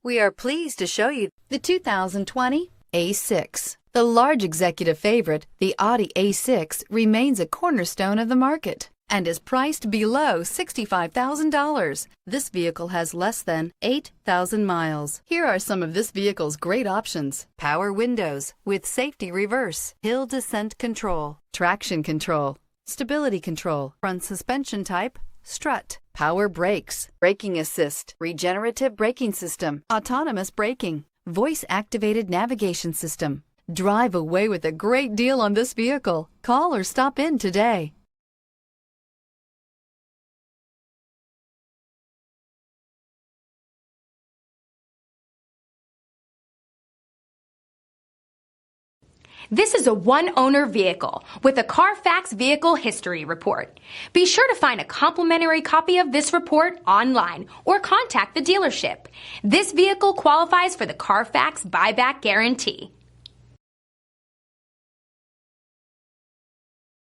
We are pleased to show you the 2020 A6. The large executive favorite, the Audi A6, remains a cornerstone of the market and is priced below $65,000. This vehicle has less than 8,000 miles. Here are some of this vehicle's great options: power windows with safety reverse, hill descent control, traction control, stability control, front suspension type, strut, power brakes, braking assist, regenerative braking system, autonomous braking, voice-activated navigation system. Drive away with a great deal on this vehicle. Call or stop in today. This is a one-owner vehicle with a Carfax Vehicle History Report. Be sure to find a complimentary copy of this report online or contact the dealership. This vehicle qualifies for the Carfax Buyback Guarantee.